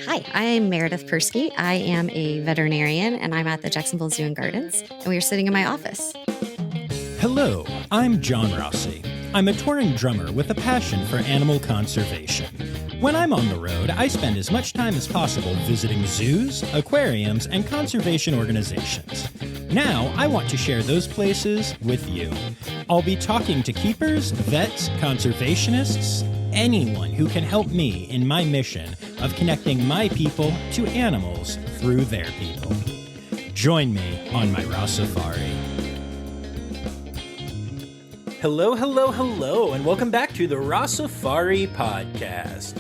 Hi, I'm Meredith Persky. I am a veterinarian and I'm at the Jacksonville Zoo and Gardens, and we are sitting in my office. Hello, I'm John Rossi. I'm a touring drummer with a passion for animal conservation. When I'm on the road, I spend as much time as possible visiting zoos, aquariums, and conservation organizations. Now, I want to share those places with you. I'll be talking to keepers, vets, conservationists, anyone who can help me in my mission of connecting my people to animals through their people. Join me on my Rossifari. Hello, and welcome back to the Rossifari podcast.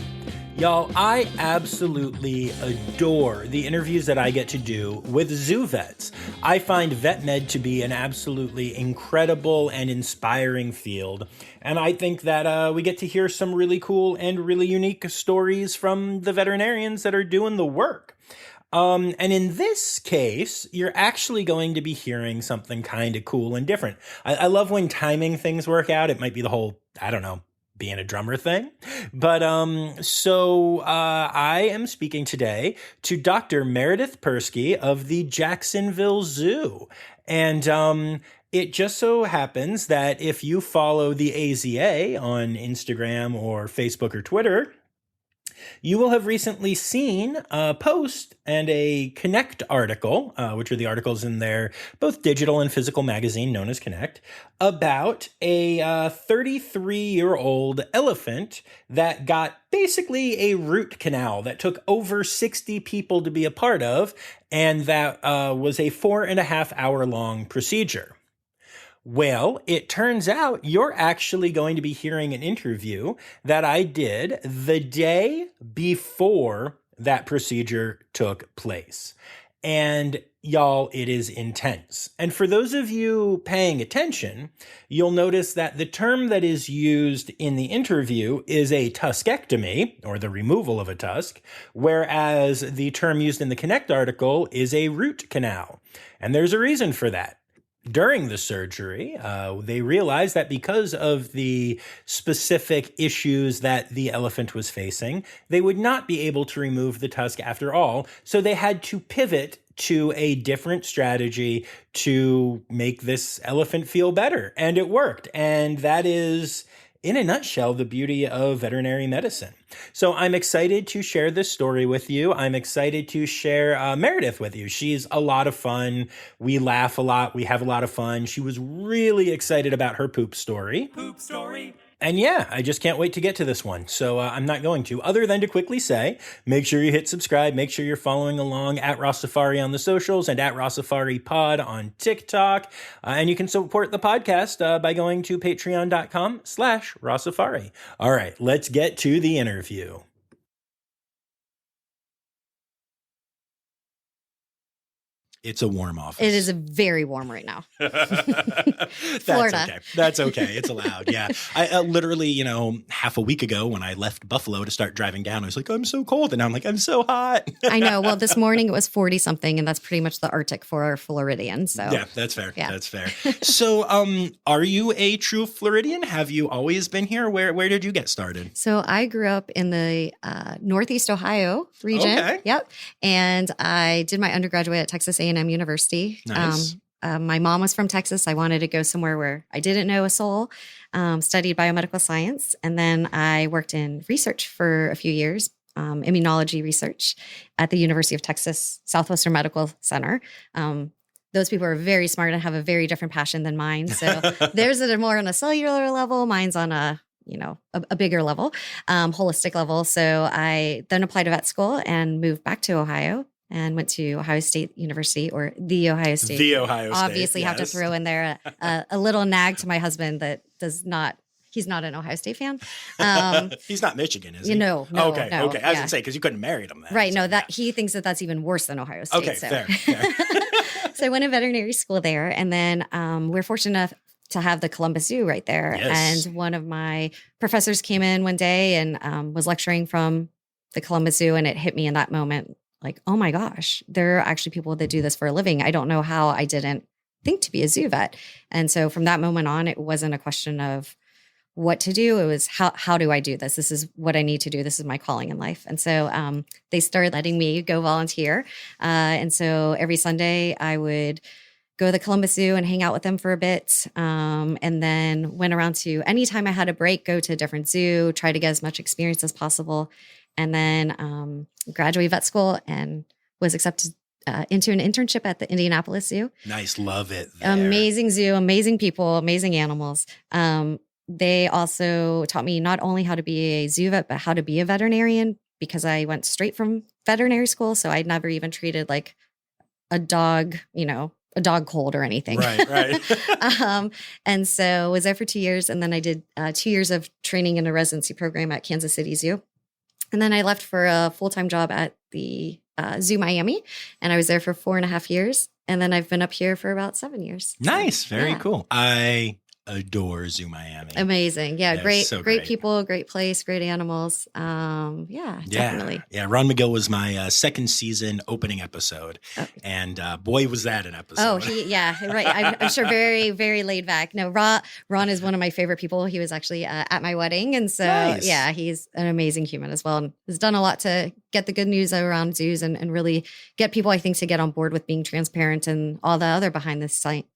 Y'all, I absolutely adore the interviews that I get to do with zoo vets. I find vet med to be an absolutely incredible and inspiring field. And I think that we get to hear some really cool and really unique stories from the veterinarians that are doing the work. And in this case, you're actually going to be hearing something kind of cool and different. I love when timing things work out. It might be the whole, being a drummer thing. But I am speaking today to Dr. Meredith Persky of the Jacksonville Zoo. And it just so happens that if you follow the AZA on Instagram or Facebook or Twitter, you will have recently seen a post and a Connect article, which are the articles in their both digital and physical magazine known as Connect, about a 33-year-old elephant that got basically a root canal that took over 60 people to be a part of, and that was a 4.5 hour long procedure. Well, it turns out you're actually going to be hearing an interview that I did the day before that procedure took place. And y'all, it is intense. And for those of you paying attention, you'll notice that the term that is used in the interview is a tuskectomy, or the removal of a tusk, whereas the term used in the Connect article is a root canal. And there's a reason for that. During the surgery, they realized that because of the specific issues that the elephant was facing, they would not be able to remove the tusk after all. So they had to pivot to a different strategy to make this elephant feel better. And it worked. And that is, in a nutshell, the beauty of veterinary medicine. So I'm excited to share this story with you. I'm excited to share Meredith with you. She's a lot of fun. We laugh a lot. We have a lot of fun. She was really excited about her poop story. And yeah, I just can't wait to get to this one. So I'm not going to, other than to quickly say, make sure you hit subscribe. Make sure you're following along at Rossifari on the socials and at Rossifari Pod on TikTok. And you can support the podcast by going to patreon.com/Rossifari. All right, let's get to the interview. It's a warm office. It is very warm right now. Florida. Okay. That's okay. It's allowed. Yeah. I literally, half a week ago when I left Buffalo to start driving down, I was like, I'm so cold. And now I'm like, I'm so hot. I know. Well, this morning it was 40 something, and that's pretty much the Arctic for our Floridian. So yeah, that's fair. Yeah. That's fair. So, are you a true Floridian? Have you always been here? Where did you get started? So I grew up in the Northeast Ohio region. Okay. Yep. And I did my undergraduate at Texas A&M University. Nice. My mom was from Texas. I wanted to go somewhere where I didn't know a soul, studied biomedical science. And then I worked in research for a few years, immunology research at the University of Texas Southwestern Medical Center. Those people are very smart and have a very different passion than mine. So theirs are more on a cellular level. Mine's on a bigger level, holistic level. So I then applied to vet school and moved back to Ohio. And went to Ohio State University, or the Ohio State. The Ohio State. Obviously, have to throw in there a little nag to my husband that he's not an Ohio State fan. He's not Michigan, is he? No. Okay. No, I was going to say, because you couldn't marry him then. Right. So, no, he thinks that that's even worse than Ohio State. Okay, so. fair. So I went to veterinary school there. And then we're fortunate enough to have the Columbus Zoo right there. Yes. And one of my professors came in one day and was lecturing from the Columbus Zoo. And it hit me in that moment. Like, oh my gosh, there are actually people that do this for a living. I don't know how I didn't think to be a zoo vet. And so from that moment on, it wasn't a question of what to do. It was how do I do this? This is what I need to do. This is my calling in life. And so they started letting me go volunteer. And so every Sunday I would go to the Columbus Zoo and hang out with them for a bit. And then went around to anytime I had a break, go to a different zoo, try to get as much experience as possible. And then graduated vet school and was accepted into an internship at the Indianapolis Zoo. Nice. Love it there. Amazing zoo, amazing people, amazing animals. They also taught me not only how to be a zoo vet, but how to be a veterinarian, because I went straight from veterinary school. So I'd never even treated like a dog, a dog cold or anything. Right. And so was there for 2 years. And then I did 2 years of training in a residency program at Kansas City Zoo. And then I left for a full-time job at the Zoo Miami. And I was there for 4.5 years. And then I've been up here for about 7 years. Nice. So, Very cool. I adore Zoo Miami. Amazing. Yeah. Great great people, great place, great animals. Definitely. Yeah. Ron McGill was my second season opening episode. Oh. And boy, was that an episode. Oh, right. I'm sure very, very laid back. No, Ron is one of my favorite people. He was actually at my wedding. And so, nice. Yeah, he's an amazing human as well. And has done a lot to get the good news around zoos and really get people, I think, to get on board with being transparent and all the other behind the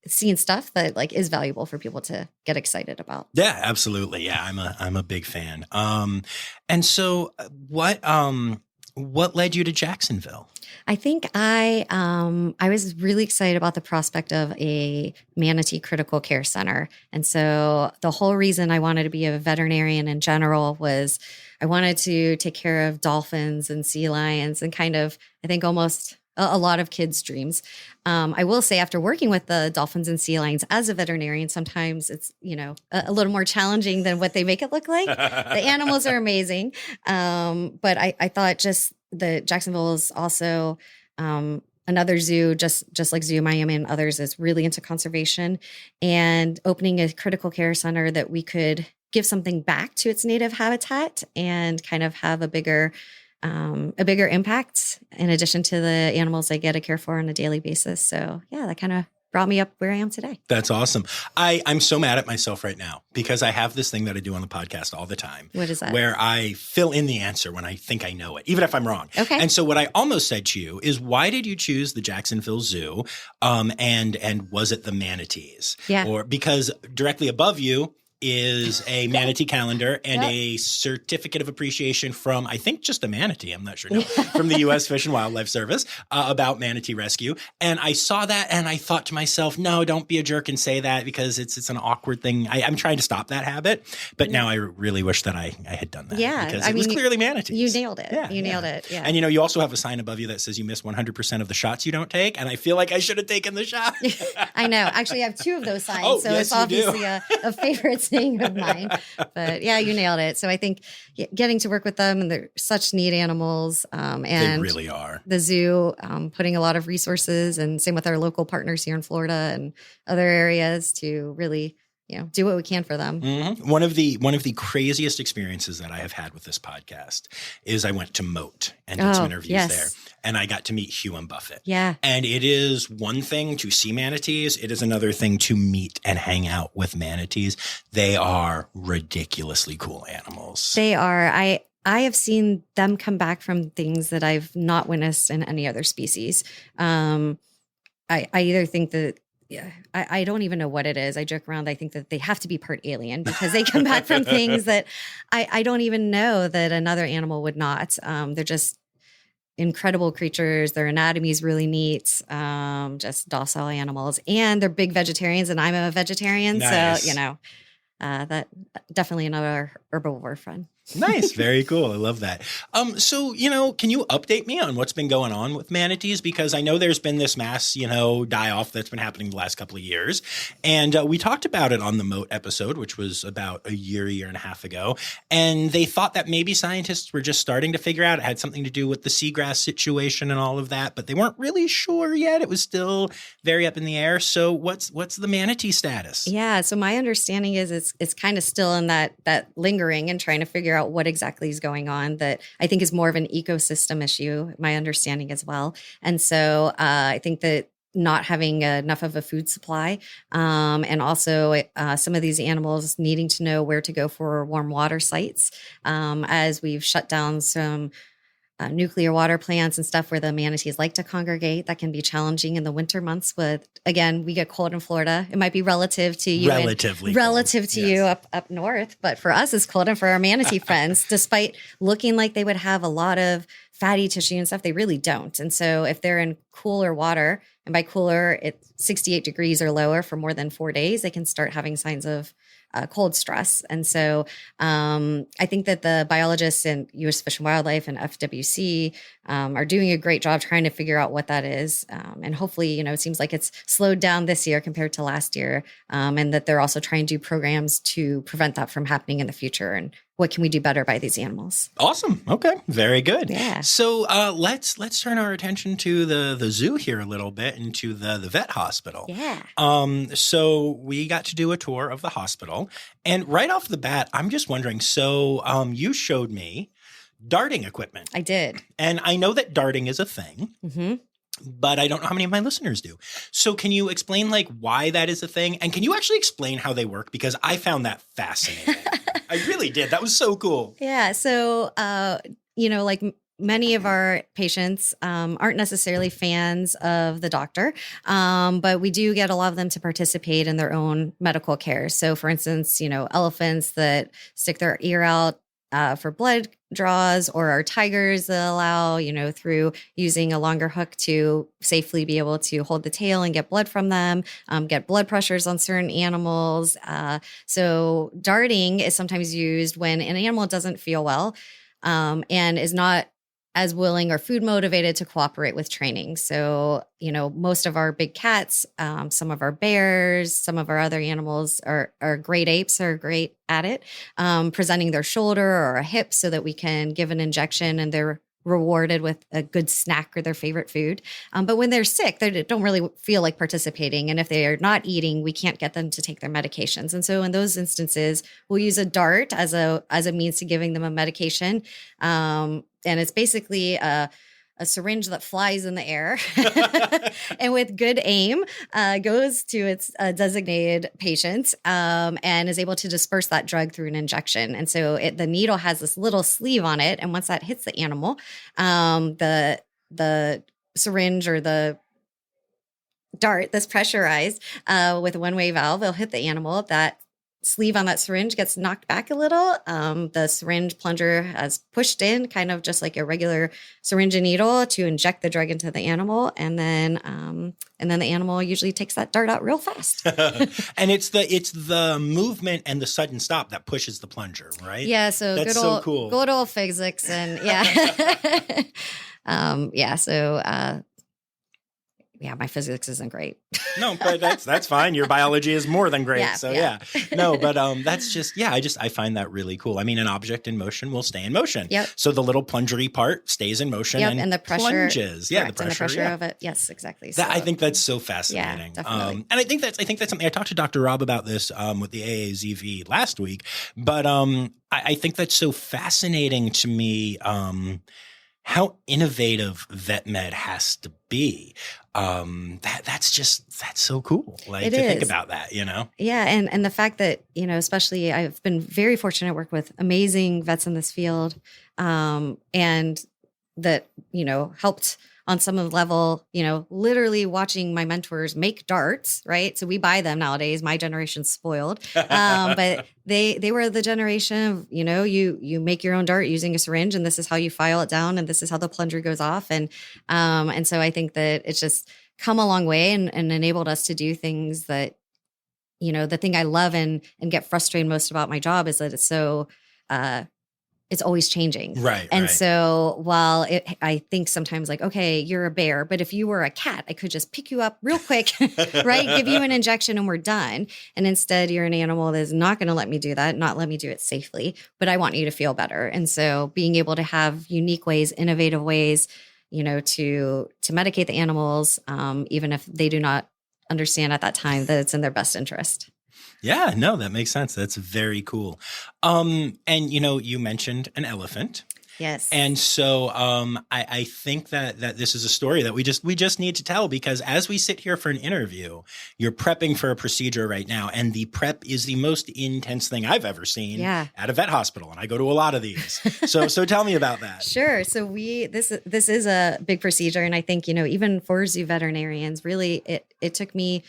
scene stuff that like is valuable for people to get excited about. Yeah, absolutely. Yeah, I'm a big fan. And so what led you to Jacksonville? I think I was really excited about the prospect of a Manatee Critical Care Center. And so the whole reason I wanted to be a veterinarian in general was I wanted to take care of dolphins and sea lions and kind of, I think, almost a lot of kids' dreams. I will say after working with the dolphins and sea lions as a veterinarian, sometimes it's, a little more challenging than what they make it look like. The animals are amazing. But I thought just the Jacksonville is also another zoo, just like Zoo Miami and others, is really into conservation, and opening a critical care center that we could give something back to its native habitat and kind of have a bigger impact in addition to the animals I get to care for on a daily basis. So yeah, that kind of brought me up where I am today. That's awesome. I'm so mad at myself right now because I have this thing that I do on the podcast all the time. What is that? Where I fill in the answer when I think I know it, even if I'm wrong. Okay. And so what I almost said to you is, why did you choose the Jacksonville Zoo? And was it the manatees? Yeah. Or because directly above you is a manatee calendar and a certificate of appreciation from, I think, just a manatee. I'm not sure. No, from the U.S. Fish and Wildlife Service about manatee rescue. And I saw that and I thought to myself, no, don't be a jerk and say that because it's an awkward thing. I'm trying to stop that habit. But now I really wish that I had done that. Yeah. Because it was clearly manatees. You nailed it. Yeah, you nailed it. Yeah. And you also have a sign above you that says you miss 100% of the shots you don't take. And I feel like I should have taken the shot. I know. Actually, I have two of those signs. Oh, so yes, it's obviously a favorite saying of mine. But yeah, you nailed it. So I think getting to work with them, and they're such neat animals. And they really are. The zoo putting a lot of resources, and same with our local partners here in Florida and other areas to really do what we can for them. Mm-hmm. One of the craziest experiences that I have had with this podcast is I went to Moat and did some interviews there. And I got to meet Hugh and Buffett. Yeah. And it is one thing to see manatees. It is another thing to meet and hang out with manatees. They are ridiculously cool animals. They are. I have seen them come back from things that I've not witnessed in any other species. I either think that, I don't even know what it is. I joke around. I think that they have to be part alien because they come back from things that I don't even know that another animal would not. They're just incredible creatures. Their anatomy is really neat. Just docile animals, and they're big vegetarians, and I'm a vegetarian. Nice. So, that definitely another herbivore friend. Nice. Very cool. I love that. So, can you update me on what's been going on with manatees? Because I know there's been this mass, die off that's been happening the last couple of years. And we talked about it on the Moat episode, which was about a year and a half ago. And they thought that maybe scientists were just starting to figure out it had something to do with the seagrass situation and all of that, but they weren't really sure yet. It was still very up in the air. So what's the manatee status? Yeah. So my understanding is it's kind of still in that lingering and trying to figure out what exactly is going on, that I think is more of an ecosystem issue, my understanding as well. And so I think that not having enough of a food supply. And also some of these animals needing to know where to go for warm water sites, as we've shut down some nuclear water plants and stuff where the manatees like to congregate. That can be challenging in the winter months. Again, we get cold in Florida. It might be relative to you, relative to you up north, but for us, it's cold. And for our manatee friends, despite looking like they would have a lot of fatty tissue and stuff, they really don't. And so if they're in cooler water, and by cooler, it's 68 degrees or lower for more than 4 days, they can start having signs of cold stress. And so I think that the biologists in U.S. Fish and Wildlife and FWC are doing a great job trying to figure out what that is. And hopefully, it seems like it's slowed down this year compared to last year, and that they're also trying to do programs to prevent that from happening in the future. And what can we do better by these animals? Awesome. Okay. Very good. Yeah. So let's turn our attention to the zoo here a little bit, and to the vet hospital. Yeah. So we got to do a tour of the hospital, and right off the bat, I'm just wondering, so you showed me darting equipment. I did. And I know that darting is a thing. Mm-hmm. But I don't know how many of my listeners do. So can you explain why that is a thing? And can you actually explain how they work? Because I found that fascinating. I really did. That was so cool. Yeah. So, many of our patients aren't necessarily fans of the doctor, but we do get a lot of them to participate in their own medical care. So for instance, elephants that stick their ear out for blood draws, or our tigers that allow, through using a longer hook to safely be able to hold the tail and get blood from them, get blood pressures on certain animals. So darting is sometimes used when an animal doesn't feel well and is not as willing or food motivated to cooperate with training. So, most of our big cats, some of our bears, some of our other animals are great apes are great at it, presenting their shoulder or a hip so that we can give an injection and they're rewarded with a good snack or their favorite food. But when they're sick, they don't really feel like participating. And if they are not eating, we can't get them to take their medications. And so in those instances, we'll use a dart as a means to giving them a medication. And it's basically a syringe that flies in the air and with good aim goes to its designated patient and is able to disperse that drug through an injection. And so the needle has this little sleeve on it. And once that hits the animal, the syringe or the dart that's pressurized with a one-way valve, it'll hit the animal. That sleeve on that syringe gets knocked back a little. The syringe plunger has pushed in, kind of just like a regular syringe and needle, to inject the drug into the animal, and then the animal usually takes that dart out real fast. And it's the movement and the sudden stop that pushes the plunger, right? Yeah. So that's so cool. Good old physics, and yeah, yeah, my physics isn't great. No, but that's fine. Your biology is more than great. Yeah. No, but that's just, I find that really cool. I mean, an object in motion will stay in motion. Yep. So the little plungery part stays in motion and the pressure plunges. Yeah, the pressure of it. Yes, exactly. So, I think that's so fascinating. Yeah, definitely. And I think that's something I talked to Dr. Rob about this with the AAZV last week, but I think that's so fascinating to me. How innovative vet med has to be. That's so cool. To think about that, Yeah. And the fact that, especially I've been very fortunate to work with amazing vets in this field, and that, helped on some level, literally watching my mentors make darts, right? So we buy them nowadays. My generation's spoiled. But they were the generation of, you make your own dart using a syringe, and this is how you file it down, and this is how the plunger goes off. And so I think that it's just come a long way and enabled us to do things that, the thing I love and get frustrated most about my job is that it's so, it's always changing. Right. And so while I think sometimes okay, you're a bear, but if you were a cat, I could just pick you up real quick, right? Give you an injection and we're done. And instead you're an animal that is not going to let me do that, not let me do it safely, but I want you to feel better. And so being able to have unique ways, innovative ways, to medicate the animals, even if they do not understand at that time that it's in their best interest. Yeah, no, that makes sense. That's very cool. And you mentioned an elephant. Yes. And so I think that this is a story that we just need to tell, because as we sit here for an interview, you're prepping for a procedure right now. And the prep is the most intense thing I've ever seen at a vet hospital. And I go to a lot of these. So tell me about that. Sure. So this is a big procedure. And I think, even for zoo veterinarians, really, it took me,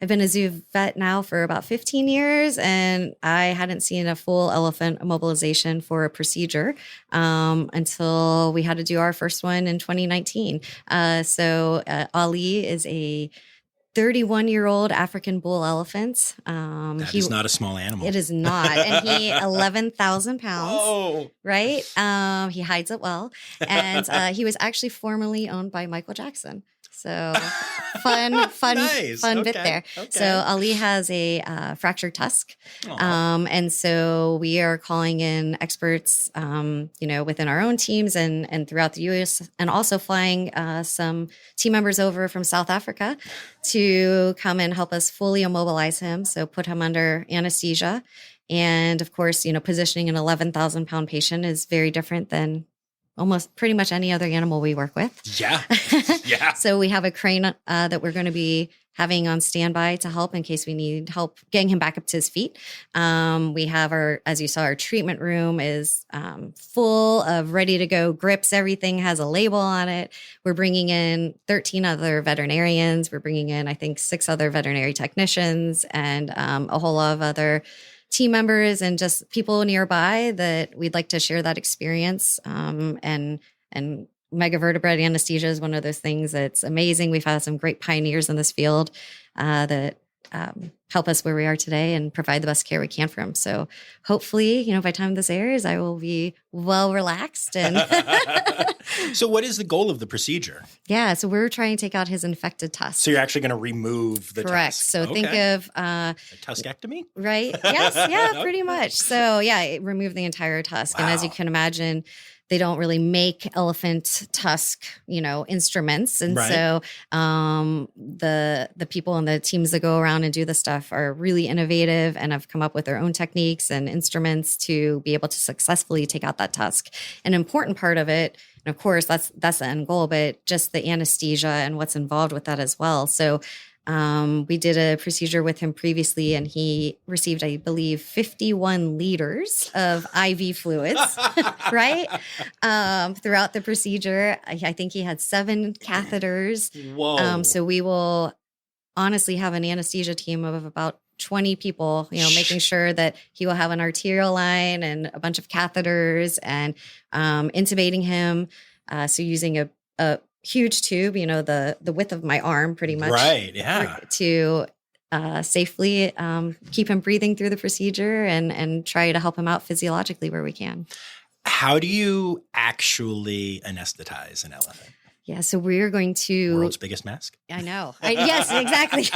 I've been a zoo vet now for about 15 years, and I hadn't seen a full elephant immobilization for a procedure until we had to do our first one in 2019. Ali is a 31-year-old African bull elephant. That is not a small animal. It is not. And he 11,000 pounds. Whoa. Right? He hides it well. And he was actually formerly owned by Michael Jackson. So fun Nice. bit there. Okay. So Ali has a fractured tusk. And so we are calling in experts, within our own teams and throughout the U.S., and also flying some team members over from South Africa to come and help us fully immobilize him. So put him under anesthesia. And of course, positioning an 11,000 pound patient is very different than almost pretty much any other animal we work with. Yeah. Yeah. So we have a crane that we're going to be having on standby to help in case we need help getting him back up to his feet. We have as you saw, our treatment room is full of ready to go grips. Everything has a label on it. We're bringing in 13 other veterinarians. We're bringing in, I think, 6 other veterinary technicians and a whole lot of other team members and just people nearby that we'd like to share that experience. And megavertebrate anesthesia is one of those things that's amazing. We've had some great pioneers in this field that help us where we are today and provide the best care we can for him. So hopefully, by the time this airs, I will be well relaxed. And So what is the goal of the procedure? Yeah, so we're trying to take out his infected tusk. So you're actually going to remove the Correct. tusk. So think of a tuskectomy? Right. Yes. Yeah, pretty much. So remove the entire tusk. Wow. And as you can imagine, they don't really make elephant tusk, instruments. And so the people and the teams that go around and do the stuff are really innovative and have come up with their own techniques and instruments to be able to successfully take out that tusk. An important part of it, and of course, that's the end goal, but just the anesthesia and what's involved with that as well. So we did a procedure with him previously, and he received, I believe, 51 liters of IV fluids, right? Throughout the procedure. I think he had 7 catheters. Whoa. So we will honestly have an anesthesia team of about 20 people, making sure that he will have an arterial line and a bunch of catheters and intubating him. So using a huge tube, the width of my arm pretty much. Right, yeah. To safely keep him breathing through the procedure and try to help him out physiologically where we can. How do you actually anesthetize an elephant? Yeah, so we're going to... World's biggest mask? I know. Yes, exactly.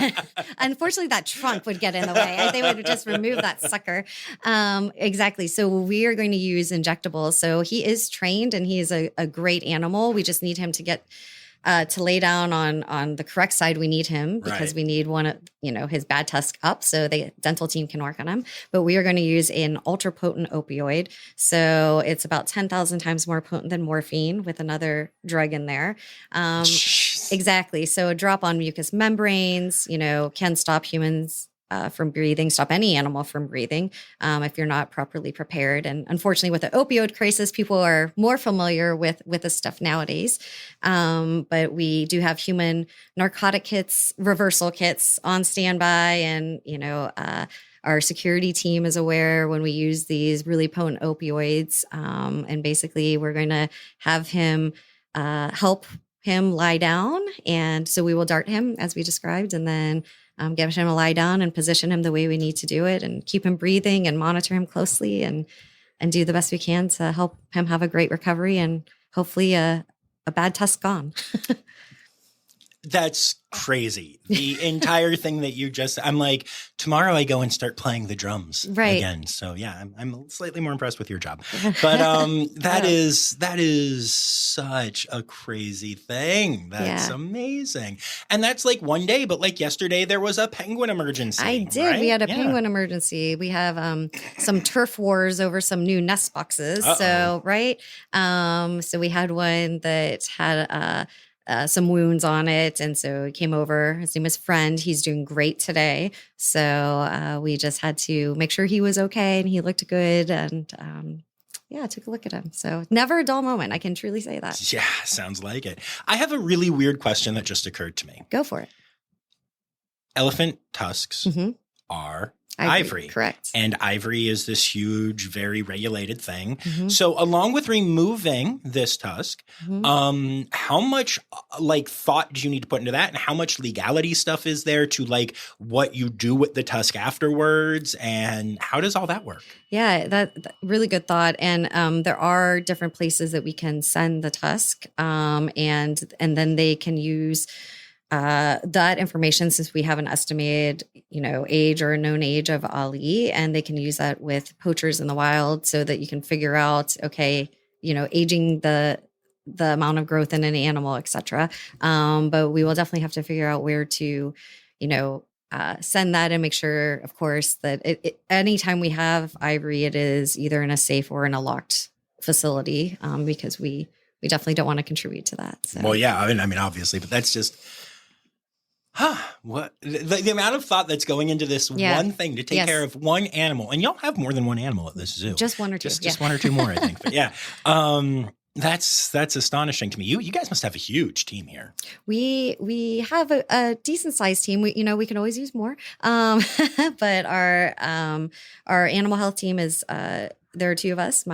Unfortunately, that trunk would get in the way. They would just remove that sucker. Exactly. So we are going to use injectables. So he is trained and he is a great animal. We just need him to get... to lay down on the correct side, we need him because we need his bad tusk up so the dental team can work on him. But we are going to use an ultra potent opioid. So it's about 10,000 times more potent than morphine with another drug in there. Exactly. So a drop on mucous membranes, can stop humans from breathing, stop any animal from breathing if you're not properly prepared. And unfortunately, with the opioid crisis, people are more familiar with this stuff nowadays. But we do have human narcotic kits, reversal kits on standby. And, our security team is aware when we use these really potent opioids. And basically, we're going to have him help him lie down. And so we will dart him, as we described, and then get him to lie down and position him the way we need to do it and keep him breathing and monitor him closely and do the best we can to help him have a great recovery and hopefully a bad tusk gone. That's crazy. The entire thing that you just, I'm like, tomorrow I go and start playing the drums again. So yeah, I'm slightly more impressed with your job, but that is such a crazy thing. That's Yeah. amazing. And that's like one day, but like yesterday there was a penguin emergency. I did. Right? We had a penguin emergency. We have some turf wars over some new nest boxes. Uh-oh. So, right. So we had one that had some wounds on it. And so he came over. His name is Friend. He's doing great today. So we just had to make sure he was okay and he looked good. And I took a look at him. So never a dull moment. I can truly say that. Yeah, sounds like it. I have a really weird question that just occurred to me. Go for it. Elephant tusks are ivory. Correct. And ivory is this huge, very regulated thing. Mm-hmm. So along with removing this tusk, how much like thought do you need to put into that? And how much legality stuff is there to like what you do with the tusk afterwards? And how does all that work? Yeah, that really good thought. And there are different places that we can send the tusk, and then they can use that information, since we have an estimated, age or a known age of Ali, and they can use that with poachers in the wild so that you can figure out, okay, aging the amount of growth in an animal, et cetera. But we will definitely have to figure out where to, send that and make sure, of course, that anytime we have ivory, it is either in a safe or in a locked facility, because we definitely don't want to contribute to that. So. Well, yeah, I mean, obviously, but that's just, what the amount of thought that's going into this one thing to take care of one animal, and y'all have more than one animal at this zoo. Just one or two. Just one or two more, I think. But yeah, that's astonishing to me. You guys must have a huge team here. We have a decent sized team. We can always use more. But our animal health team is there are two of us.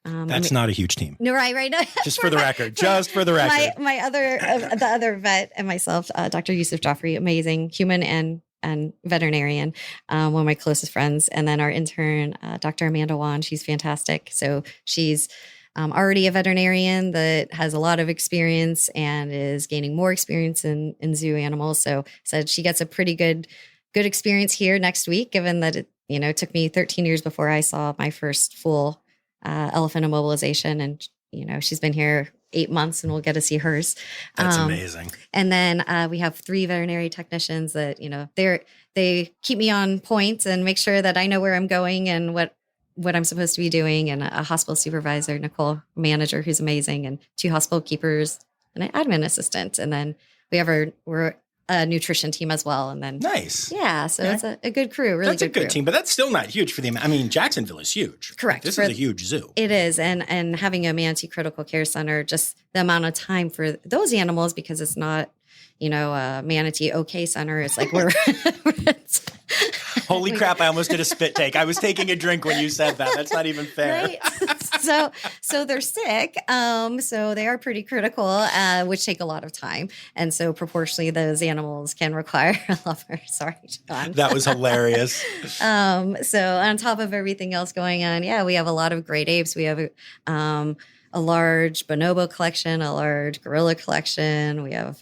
That's not a huge team. No, right. Just for the record. Just for the record. My other the other vet and myself, Dr. Yusuf Joffrey, amazing human and veterinarian, one of my closest friends, and then our intern, Dr. Amanda Wan. She's fantastic. So she's already a veterinarian that has a lot of experience and is gaining more experience in zoo animals. So said she gets a pretty good experience here next week, given that it took me 13 years before I saw my first full elephant immobilization, and she's been here 8 months, and we'll get to see hers. That's amazing. And then we have 3 veterinary technicians that they keep me on point and make sure that I know where I'm going and what I'm supposed to be doing, and a hospital supervisor, Nicole, manager, who's amazing, and 2 hospital keepers and an admin assistant, and then we're a nutrition team as well. And then nice. Yeah. So it's a good crew. Really, that's a good team, but that's still not huge for them. I mean, Jacksonville is huge. Correct. This is a huge zoo. It is. And having a Manatee Critical Care Center, just the amount of time for those animals, because it's not, a Manatee OK Center. It's like we're holy crap. I almost did a spit take. I was taking a drink when you said that. That's not even fair. Right? So they're sick. So they are pretty critical, which take a lot of time. And so proportionally, those animals can require a lot more. Sorry, John. That was hilarious. So on top of everything else going on, we have a lot of great apes. We have a large bonobo collection, a large gorilla collection. We have,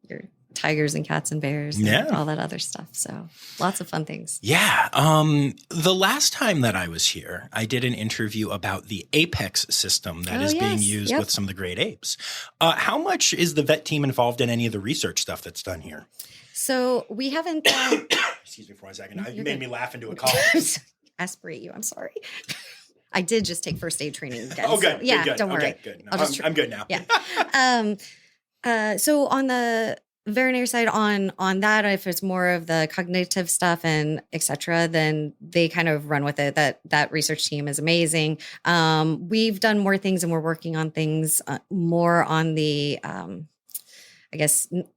your tigers and cats and bears and all that other stuff. So lots of fun things. Yeah. The last time that I was here, I did an interview about the Apex system that is being used with some of the great apes. How much is the vet team involved in any of the research stuff that's done here? So we haven't done... Excuse me for 1 second. You made me laugh into a cough. Aspirate you. I'm sorry. I did just take first aid training again. Oh, good. So, good. Don't worry. Okay, good. No, I'm good now. Yeah. So on the veterinary side, on that, if it's more of the cognitive stuff and et cetera, then they kind of run with it. That research team is amazing. We've done more things, and we're working on things more on the,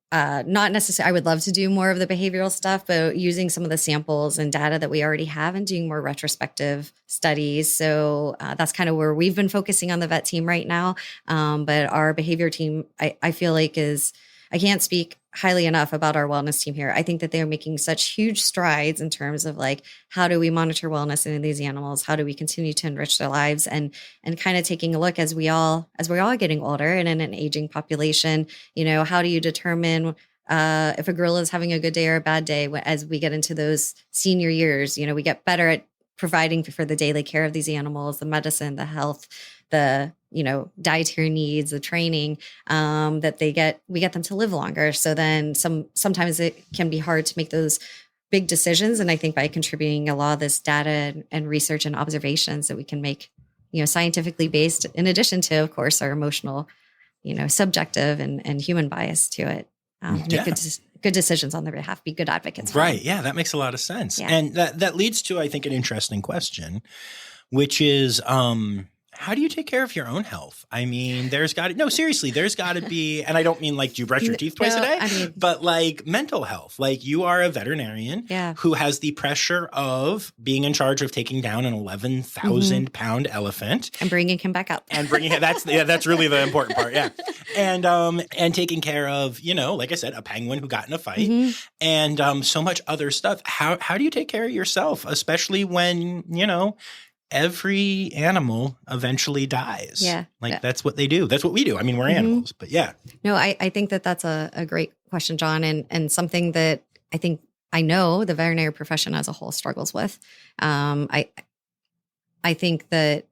not necessarily, I would love to do more of the behavioral stuff, but using some of the samples and data that we already have and doing more retrospective studies. So that's kind of where we've been focusing on the vet team right now. But our behavior team, I feel like I can't speak highly enough about our wellness team here. I think that they're making such huge strides in terms of like, how do we monitor wellness in these animals? How do we continue to enrich their lives, and kind of taking a look as we're all getting older and in an aging population, how do you determine if a gorilla is having a good day or a bad day as we get into those senior years? We get better at providing for the daily care of these animals, the medicine, the health, the dietary needs, the training, that we get them to live longer. So then sometimes it can be hard to make those big decisions. And I think by contributing a lot of this data and research and observations that we can make, scientifically based, in addition to, of course, our emotional, subjective and human bias to it, make good decisions on their behalf, be good advocates. Right. Yeah, that makes a lot of sense. Yeah. And that leads to, I think, an interesting question, which is, how do you take care of your own health? I mean, there's got to be, and I don't mean like, do you brush your teeth twice a day? But like mental health, like you are a veterinarian who has the pressure of being in charge of taking down an 11,000 pound elephant. And bringing him back up. And bringing him, that's really the important part. Yeah. And taking care of, like I said, a penguin who got in a fight and so much other stuff. How do you take care of yourself, especially when, every animal eventually dies? Yeah. That's what they do. That's what we do. I mean, we're animals, but yeah. No, I think that's a great question, John, and something that I know the veterinary profession as a whole struggles with. I think that,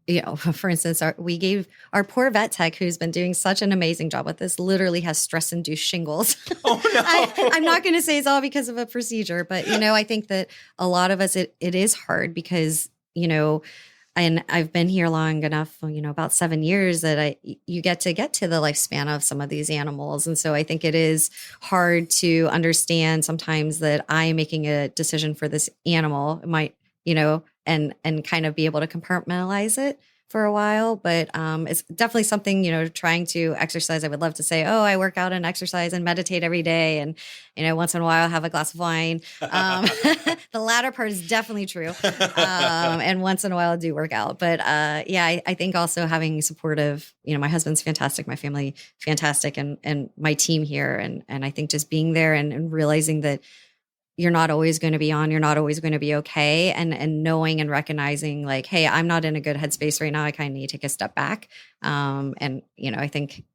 for instance, we gave our poor vet tech, who's been doing such an amazing job with this, literally has stress-induced shingles. Oh, no. I'm not going to say it's all because of a procedure, but, I think that a lot of us, it is hard because, and I've been here long enough, about 7 years, that you get to the lifespan of some of these animals. And so I think it is hard to understand sometimes that I'm making a decision for this animal. It might, and kind of be able to compartmentalize it for a while. But it's definitely something, trying to exercise. I would love to say, oh, I work out and exercise and meditate every day. And, once in a while have a glass of wine. The latter part is definitely true. And once in a while I do work out. But I think also having supportive, my husband's fantastic, my family fantastic, and my team here. And I think just being there and realizing that you're not always going to be on, you're not always going to be okay. And knowing and recognizing like, hey, I'm not in a good headspace right now. I kind of need to take a step back. I think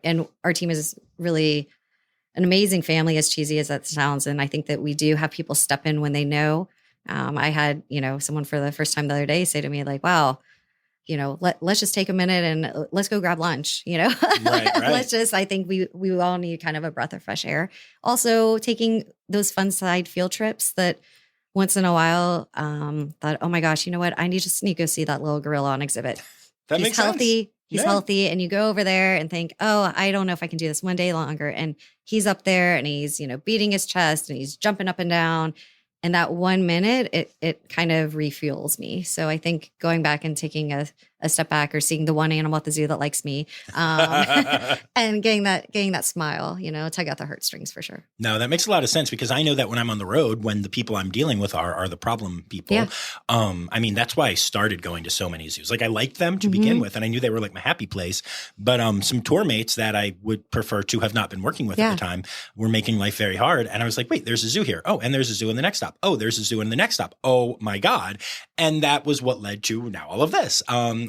and our team is really an amazing family, as cheesy as that sounds. And I think that we do have people step in when they know. I had, someone for the first time the other day say to me like, wow, let's just take a minute and let's go grab lunch, Right. I think we all need kind of a breath of fresh air. Also taking those fun side field trips that once in a while, thought, oh my gosh, you know what? I need to go see that little gorilla on exhibit. That He's makes healthy. sense. He's healthy. And you go over there and think, oh, I don't know if I can do this one day longer. And he's up there and he's, beating his chest and he's jumping up and down. And that 1 minute, it kind of refuels me. So I think going back and taking a step back, or seeing the one animal at the zoo that likes me, and getting that smile, tug out the heartstrings for sure. No, that makes a lot of sense, because I know that when I'm on the road, when the people I'm dealing with are the problem people. Yeah. That's why I started going to so many zoos. Like I liked them to begin with, and I knew they were like my happy place. But some tour mates that I would prefer to have not been working with at the time were making life very hard. And I was like, wait, there's a zoo here. Oh, and there's a zoo in the next stop. Oh, there's a zoo in the next stop. Oh my God. And that was what led to now all of this.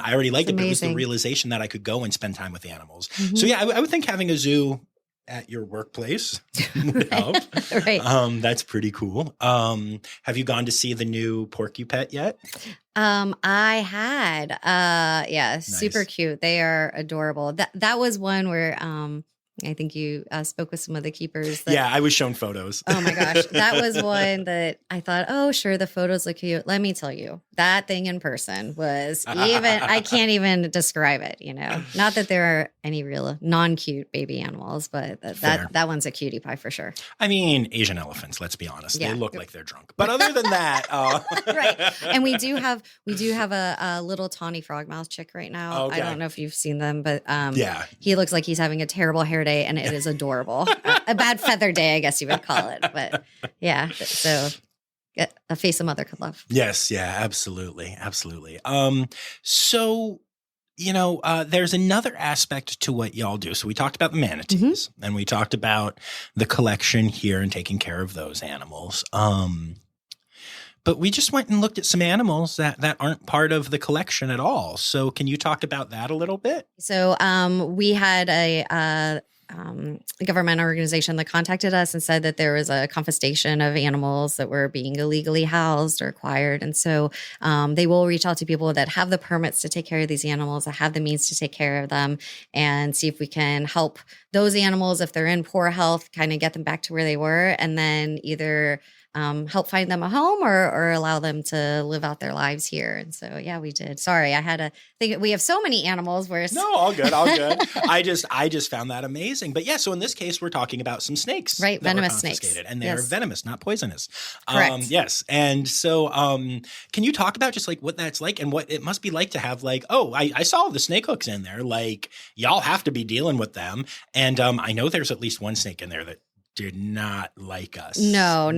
I already liked it, but it was the realization that I could go and spend time with the animals. So yeah, I would think having a zoo at your workplace would help. Right. That's pretty cool. Have you gone to see the new Porcupet yet? I had, Nice. super cute. They are adorable. That was one where, I think you spoke with some of the keepers. Yeah, I was shown photos. Oh my gosh. That was one that I thought, oh, sure, the photos look cute. Let me tell you, that thing in person was I can't even describe it, Not that there are any real non-cute baby animals, but that one's a cutie pie for sure. I mean, Asian elephants, let's be honest. Yeah. They look like they're drunk. But other than that. Right. And we do have a little tawny frogmouth chick right now. Okay. I don't know if you've seen them, but yeah, he looks like he's having a terrible hair day, and it is adorable. A bad feather day, I guess you would call it. But yeah, so a face a mother could love. Yes, yeah, absolutely, absolutely. So there's another aspect to what y'all do. So we talked about the manatees, and we talked about the collection here and taking care of those animals. But we just went and looked at some animals that aren't part of the collection at all. So can you talk about that a little bit? So we had government organization that contacted us and said that there was a confiscation of animals that were being illegally housed or acquired. And so they will reach out to people that have the permits to take care of these animals, that have the means to take care of them, and see if we can help those animals, if they're in poor health, kind of get them back to where they were, and then either help find them a home or allow them to live out their lives here. And so, yeah, we did. Sorry, I had to think we have so many animals where No, all good, all good. I just found that amazing. But yeah, so in this case, we're talking about some snakes. Right, venomous snakes. And they're venomous, not poisonous. Correct. Yes. And so can you talk about just like what that's like and what it must be like to have like, oh, I saw the snake hooks in there. Like y'all have to be dealing with them. And I know there's at least one snake in there that did not like us. No.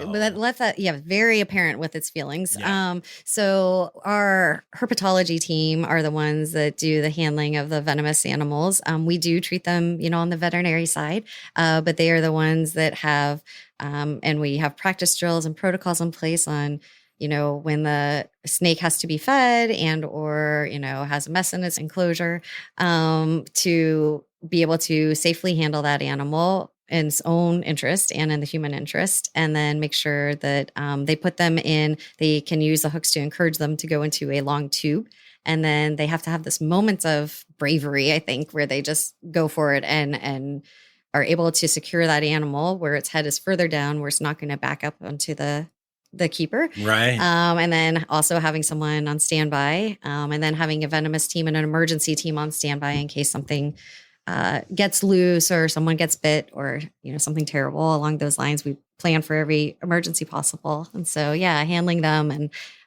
But let that, very apparent with its feelings. Yeah. So our herpetology team are the ones that do the handling of the venomous animals. We do treat them, on the veterinary side, but they are the ones that have, and we have practice drills and protocols in place on, when the snake has to be fed and or, has a mess in its enclosure, to be able to safely handle that animal in its own interest and in the human interest, and then make sure that they put them in, they can use the hooks to encourage them to go into a long tube. And then they have to have this moment of bravery, I think, where they just go for it and are able to secure that animal where its head is further down, where it's not going to back up onto the keeper. Right. And then also having someone on standby, and then having a venomous team and an emergency team on standby in case something gets loose or someone gets bit or, something terrible along those lines. We plan for every emergency possible. And so, handling them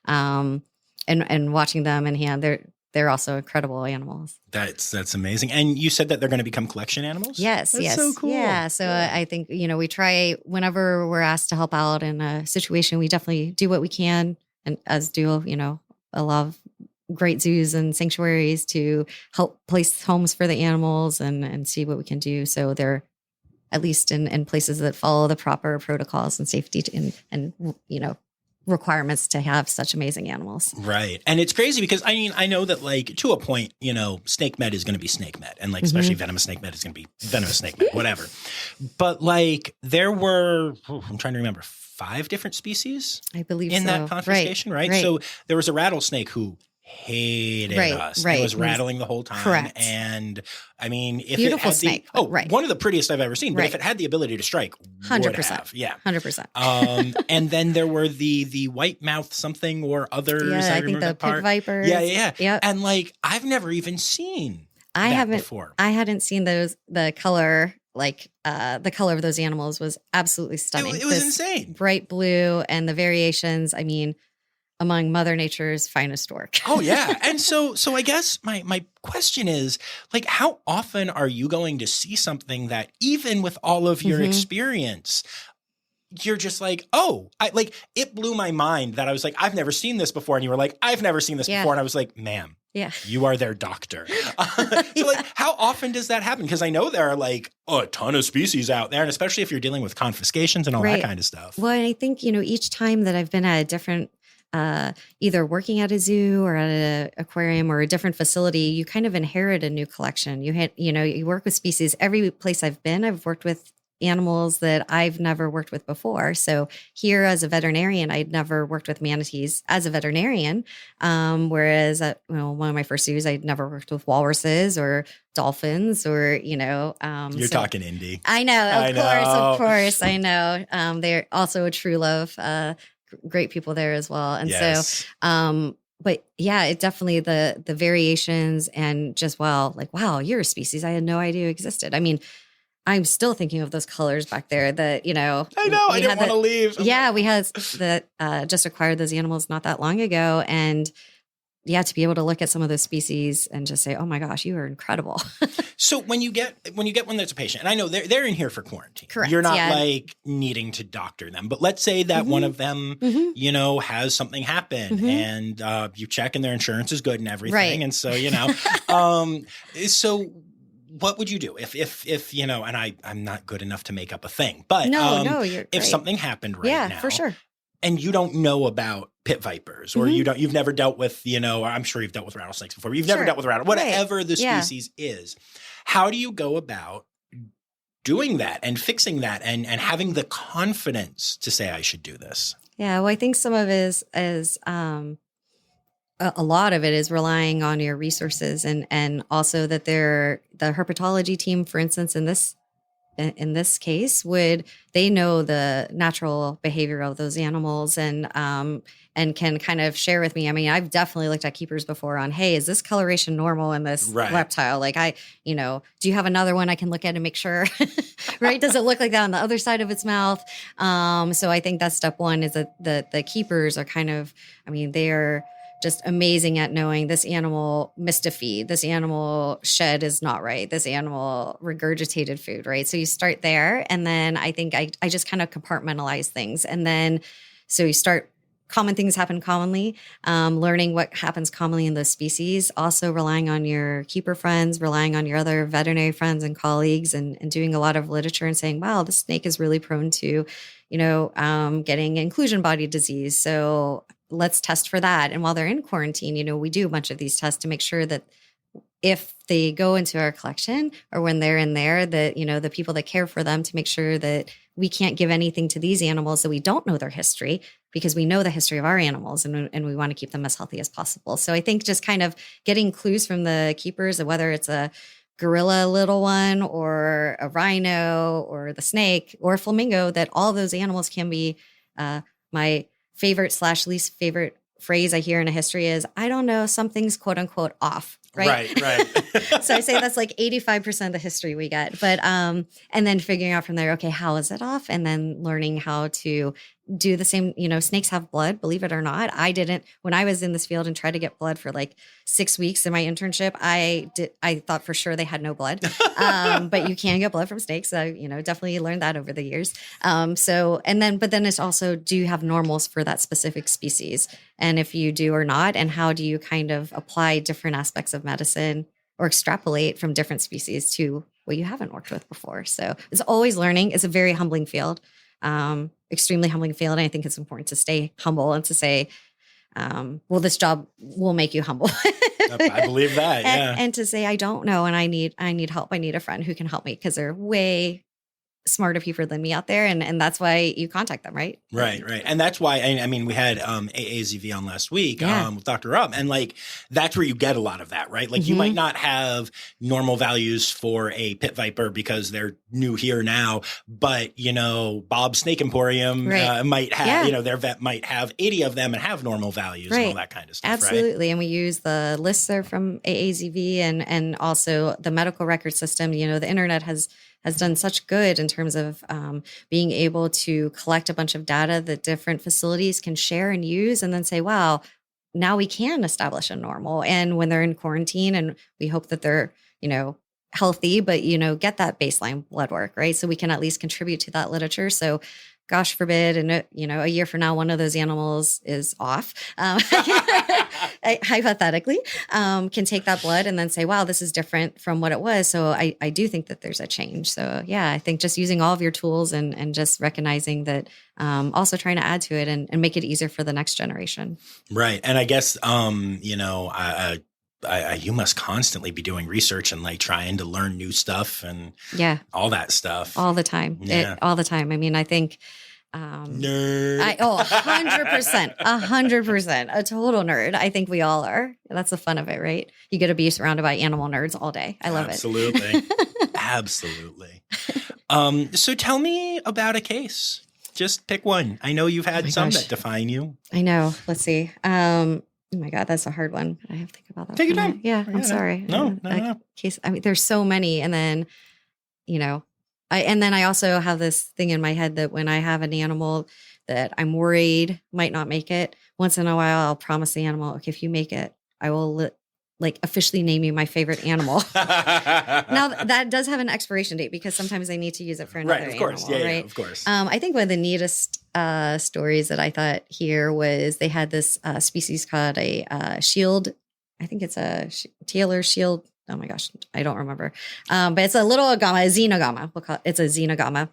and watching them in hand, they're also incredible animals. That's amazing. And you said that they're going to become collection animals? Yes. That's so cool. Yeah. So I think, we try whenever we're asked to help out in a situation, we definitely do what we can, and as do, a lot of great zoos and sanctuaries to help place homes for the animals and see what we can do. So they're at least in places that follow the proper protocols and safety and requirements to have such amazing animals. Right. And it's crazy because I know that like to a point, snake med is going to be snake med, and like especially venomous snake med is going to be venomous snake med, whatever. But like there were, I'm trying to remember, 5 different species, I believe, in that confiscation, right? So there was a rattlesnake who hated us. It was rattling the whole time. Correct. And if beautiful it had snake. One of the prettiest I've ever seen. But if it had the ability to strike, 100%. Yeah. 100%. And then there were the white mouth something or others. Yeah, I think the pit vipers. Yeah. And like I've never even seen that before. I hadn't seen those. The color, the color of those animals was absolutely stunning. It was insane. Bright blue and the variations. Among Mother Nature's finest work. Oh, yeah. And so I guess my question is, like, how often are you going to see something that even with all of your experience, you're just like, oh, it blew my mind that I was like, I've never seen this before. And you were like, I've never seen this before. And I was like, ma'am, you are their doctor. So like, how often does that happen? Because I know there are like a ton of species out there, and especially if you're dealing with confiscations and all that kind of stuff. Well, I think, each time that I've been at a different either working at a zoo or at an aquarium or a different facility, you kind of inherit a new collection. You work with species. Every place I've been, I've worked with animals that I've never worked with before. So here as a veterinarian, I'd never worked with manatees as a veterinarian. Whereas at one of my first zoos, I'd never worked with walruses or dolphins or, You're talking indie. I know, of course. I know. They're also a true love, great people there as well. And so, but yeah, it definitely the variations and just, wow, you're a species I had no idea existed. I'm still thinking of those colors back there that, I know, I didn't want to leave. Yeah, we had just acquired those animals not that long ago. And to be able to look at some of those species and just say, oh my gosh, you are incredible. So when you get one that's a patient, and I know they're in here for quarantine. Correct. You're not needing to doctor them, but let's say that one of them, has something happen and you check and their insurance is good and everything. Right. And so, so what would you do if and I'm not good enough to make up a thing, but if something happened now, for sure. And you don't know about pit vipers, or you've never dealt with, I'm sure you've dealt with rattlesnakes before, but you've never dealt with whatever the species is. How do you go about doing that and fixing that and having the confidence to say I should do this? Yeah, well, I think some of it is a lot of it is relying on your resources, and also that the herpetology team, for instance, in this case, they know the natural behavior of those animals, and can kind of share with me. I mean, I've definitely looked at keepers before on, hey, is this coloration normal in this reptile? Like do you have another one I can look at and make sure, right? Does it look like that on the other side of its mouth? So I think that's step one, is that the keepers are kind of, I mean, they are just amazing at knowing this animal missed a feed, this animal shed is not right, this animal regurgitated food, right? So you start there. And then I think I just kind of compartmentalize things. And then, so you start, common things happen commonly, learning what happens commonly in those species, also relying on your keeper friends, relying on your other veterinary friends and colleagues, and doing a lot of literature and saying, wow, this snake is really prone to, getting inclusion body disease. So let's test for that. And while they're in quarantine, we do a bunch of these tests to make sure that if they go into our collection or when they're in there, that, the people that care for them, to make sure that we can't give anything to these animals that we don't know their history, because we know the history of our animals, and we want to keep them as healthy as possible. So I think just kind of getting clues from the keepers, whether it's a gorilla little one or a rhino or the snake or a flamingo, that all those animals can be my favorite / least favorite phrase I hear in a history is, I don't know, something's quote unquote off. Right. So I say that's like 85% of the history we get. But, and then figuring out from there, okay, how is it off? And then learning how to do the same. Snakes have blood, believe it or not. I didn't, when I was in this field and tried to get blood for like 6 weeks in my internship, I thought for sure they had no blood. But you can get blood from snakes. So, definitely learned that over the years. But then it's also, do you have normals for that specific species? And if you do or not, and how do you kind of apply different aspects of medicine or extrapolate from different species to what you haven't worked with before? So it's always learning. It's a very humbling field, extremely humbling field. And I think it's important to stay humble and to say, well, this job will make you humble. I believe that. Yeah. And to say, I don't know. And I need help. I need a friend who can help me, because they're way smarter people than me out there. And that's why you contact them, right? Right. And that's why, I mean, we had AAZV on last week with Dr. Rupp, and like, that's where you get a lot of that, right? Like you might not have normal values for a pit viper because they're new here now, but Bob's Snake Emporium might have, their vet might have 80 of them and have normal values and all that kind of stuff. Absolutely. Right? And we use the listserv from AAZV and also the medical record system. The internet has done such good in terms of being able to collect a bunch of data that different facilities can share and use, and then say, wow, now we can establish a normal. And when they're in quarantine, and we hope that they're, healthy, but, get that baseline blood work, right? So we can at least contribute to that literature. So gosh forbid, and a year from now, one of those animals is off, hypothetically, can take that blood and then say, wow, this is different from what it was. So I do think that there's a change. So yeah, I think just using all of your tools and just recognizing that, also trying to add to it and make it easier for the next generation. Right. And I guess, you must constantly be doing research and like trying to learn new stuff and all that stuff all the time. All the time. I mean, I think, nerd. 100%, a total nerd. I think we all are. That's the fun of it, right? You get to be surrounded by animal nerds all day. I love it. Absolutely. So tell me about a case. Just pick one. I know you've had some that define you. I know. Let's see. Oh my God, that's a hard one. I have to think about that. Take your time. Yeah, I'm sorry. No. Case. I mean, there's so many, and then, I also have this thing in my head that when I have an animal that I'm worried might not make it, once in a while I'll promise the animal, okay, if you make it, I will officially name you my favorite animal. Now that does have an expiration date, because sometimes I need to use it for another of course. animal. Yeah, of course. I think one of the neatest stories that I thought here was they had this species called a shield. I think it's a Taylor shield. Oh my gosh, I don't remember. But it's a little agama, a xenogama. It's a xenogama,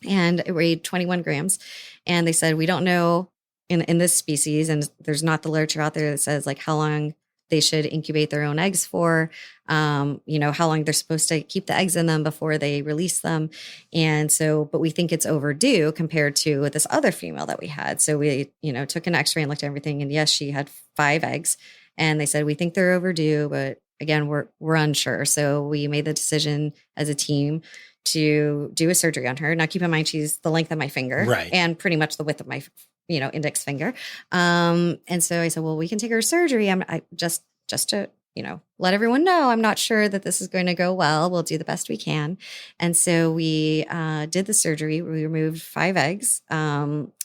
and it weighed 21 grams. And they said, we don't know in this species, and there's not the literature out there that says like how long they should incubate their own eggs for, how long they're supposed to keep the eggs in them before they release them. And so, but we think it's overdue compared to this other female that we had. So we, took an x-ray and looked at everything. And yes, she had 5 eggs. And they said, we think they're overdue, but again, we're unsure. So we made the decision as a team to do a surgery on her. Now, keep in mind, she's the length of my finger, right, and pretty much the width of my index finger. And so I said, well, we can take her surgery. I just to, let everyone know, I'm not sure that this is going to go well. We'll do the best we can. And so we did the surgery. We removed 5 eggs.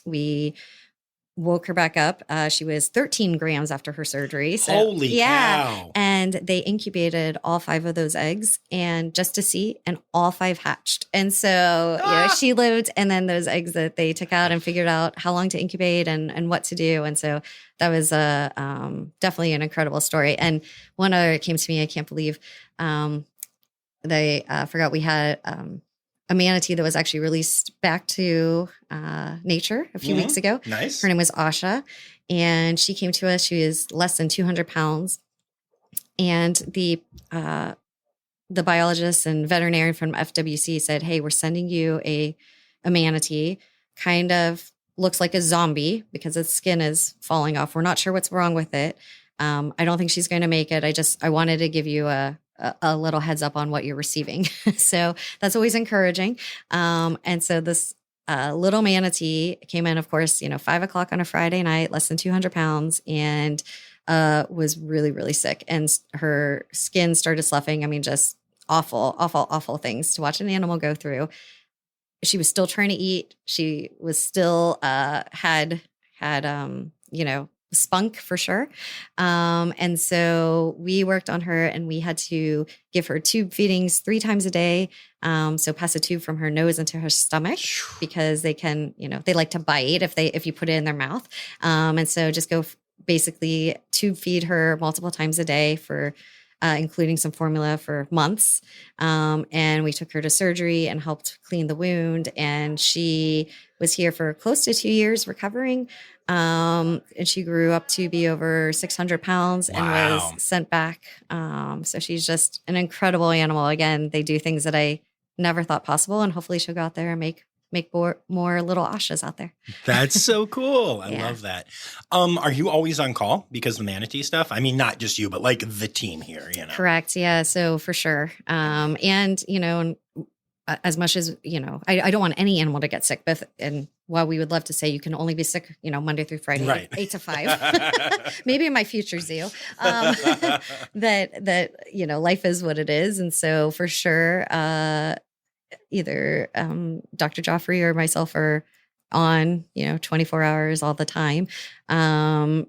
We woke her back up. She was 13 grams after her surgery. So, holy cow. And they incubated all 5 of those eggs and just to see, and all 5 hatched. And so, she lived, and then those eggs that they took out and figured out how long to incubate and what to do. And so that was definitely an incredible story. And one other came to me, I can't believe they forgot we had a manatee that was actually released back to nature a few weeks ago. Nice. Her name was Asha, and she came to us. She was less than 200 pounds. And the biologist and veterinarian from FWC said, hey, we're sending you a manatee, kind of looks like a zombie because its skin is falling off. We're not sure what's wrong with it. I don't think she's going to make it. I wanted to give you a little heads up on what you're receiving. So that's always encouraging. And so this little manatee came in, of course, 5:00 on a Friday night, less than 200 pounds, and was really, really sick. And her skin started sloughing. I mean, just awful, awful, awful things to watch an animal go through. She was still trying to eat. She was still had spunk for sure. And so we worked on her, and we had to give her tube feedings 3 times a day. So pass a tube from her nose into her stomach, because they can, they like to bite if you put it in their mouth. And so just go basically tube feed her multiple times a day for including some formula for months. And we took her to surgery and helped clean the wound. And she was here for close to 2 years recovering. And she grew up to be over 600 pounds and was sent back. So she's just an incredible animal. Again, they do things that I never thought possible. And hopefully she'll go out there and make more little Ashas out there. That's so cool. I love that. Are you always on call because of the manatee stuff? I mean, not just you, but like the team here, Correct. Yeah. So for sure. And as much as, I don't want any animal to get sick, but and while we would love to say you can only be sick, Monday through Friday, right. 8 to 5, maybe in my future zoo, that, life is what it is. And so for sure, either Dr. Joffrey or myself are on, 24 hours all the time, and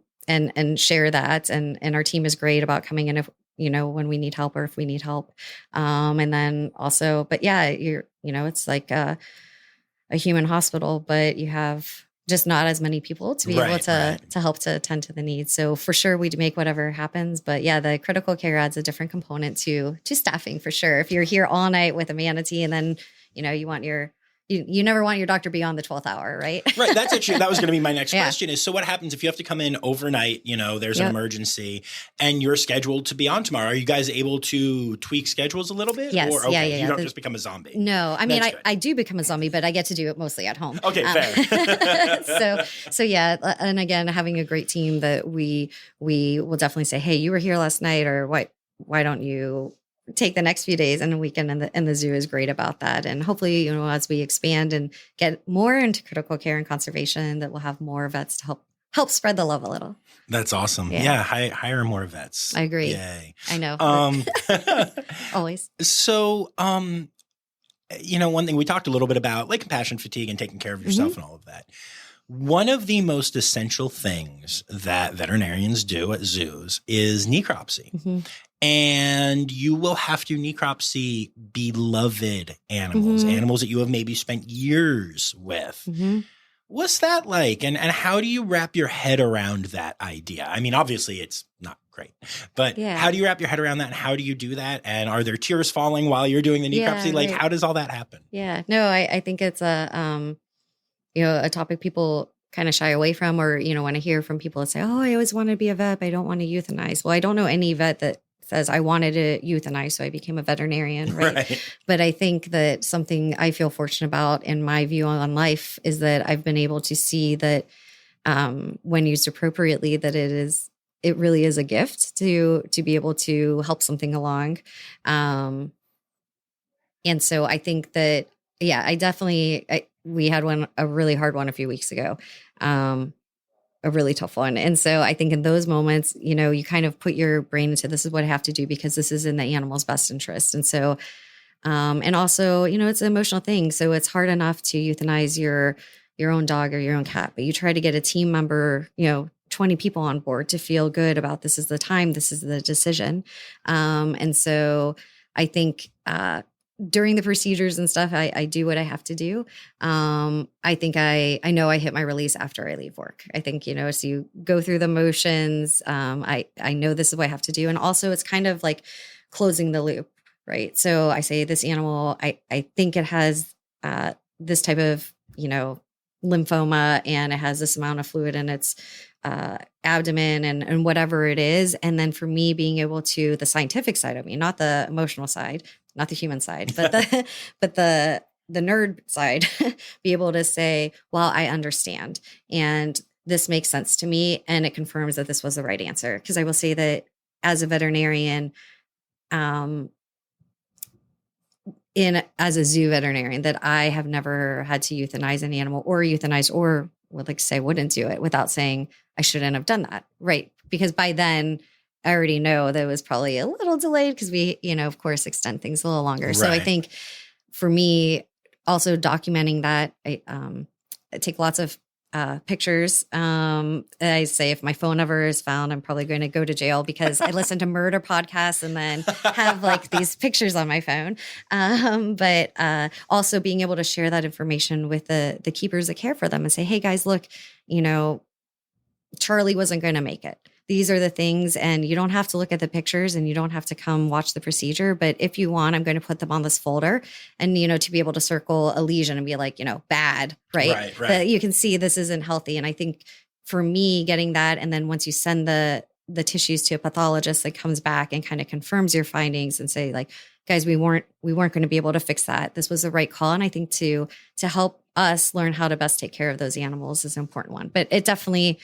share that. And our team is great about coming in if, when we need help or if we need help. And then also, but yeah, it's like a human hospital, but you have just not as many people to be able to help to attend to the needs. So for sure we'd make whatever happens, but yeah, the critical care adds a different component to staffing for sure. If you're here all night with a manatee and then, you want you never want your doctor beyond the 12th hour, right? Right. That's actually, that was going to be my next question is, so what happens if you have to come in overnight, there's an emergency and you're scheduled to be on tomorrow? Are you guys able to tweak schedules a little bit? Yes. Or, okay, yeah. You don't just become a zombie. No, I mean, I do become a zombie, but I get to do it mostly at home. Okay, fair. So yeah. And again, having a great team that we will definitely say, hey, you were here last night, or why don't you take the next few days and a weekend, and the zoo is great about that. And hopefully, as we expand and get more into critical care and conservation, that we'll have more vets to help spread the love a little. That's awesome. Yeah. Hire more vets. I agree. Yay. I know. Always. So, one thing we talked a little bit about, like compassion fatigue and taking care of yourself and all of that. One of the most essential things that veterinarians do at zoos is necropsy. Mm-hmm. And you will have to necropsy beloved animals, animals that you have maybe spent years with. Mm-hmm. What's that like? And how do you wrap your head around that idea? I mean, obviously it's not great, but how do you wrap your head around that? And how do you do that? And are there tears falling while you're doing the necropsy? Like, how does all that happen? Yeah, no, I think it's a topic people kind of shy away from, or, when I hear from people that say, oh, I always wanted to be a vet, but I don't want to euthanize. Well, I don't know any vet that says I wanted to euthanize, so I became a veterinarian, right? But I think that something I feel fortunate about in my view on life is that I've been able to see that when used appropriately, that it really is a gift to be able to help something along. And so I think that, we had a really hard one a few weeks ago, a really tough one. And so I think in those moments, you kind of put your brain into, this is what I have to do because this is in the animal's best interest. And so, and also, it's an emotional thing. So it's hard enough to euthanize your own dog or your own cat, but you try to get a team member, 20 people on board to feel good about, this is the time, this is the decision. And so I think, during the procedures and stuff, I do what I have to do. I think I know I hit my release after I leave work. I think, as you go through the motions, I know this is what I have to do. And also it's kind of like closing the loop, right? So I say this animal, I think it has this type of, lymphoma, and it has this amount of fluid in its abdomen and whatever it is. And then for me, being able to, the scientific side of me, not the emotional side, not the human side, but the nerd side, be able to say, well, I understand. And this makes sense to me. And it confirms that this was the right answer. Because I will say that as a veterinarian, as a zoo veterinarian, that I have never had to euthanize an animal or euthanize, or would like to say wouldn't do it without saying I shouldn't have done that. Right. Because by then I already know that it was probably a little delayed, because we, of course, extend things a little longer. Right. So I think for me, also documenting that, I take lots of pictures. I say if my phone ever is found, I'm probably going to go to jail, because I listen to murder podcasts and then have like these pictures on my phone. But also being able to share that information with the keepers that care for them and say, hey guys, look, Charlie wasn't going to make it. These are the things, and you don't have to look at the pictures and you don't have to come watch the procedure. But if you want, I'm going to put them on this folder, and, to be able to circle a lesion and be like, bad, right? Right. That you can see this isn't healthy. And I think for me, getting that, and then once you send the tissues to a pathologist that comes back and kind of confirms your findings and say like, guys, we weren't going to be able to fix that. This was the right call. And I think to help us learn how to best take care of those animals is an important one. But it definitely,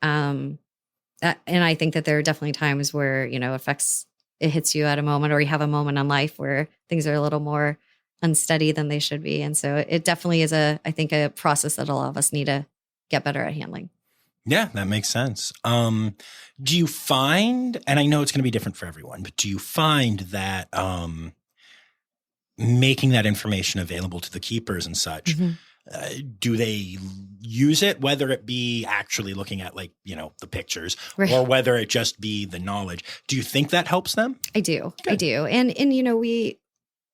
and I think that there are definitely times where, it hits you at a moment, or you have a moment in life where things are a little more unsteady than they should be. And so it definitely is I think a process that a lot of us need to get better at handling. Yeah, that makes sense. Do you find, and I know it's going to be different for everyone, but do you find that making that information available to the keepers and such, do they use it, whether it be actually looking at like, the pictures, right, or whether it just be the knowledge? Do you think that helps them? I do. Good. I do. And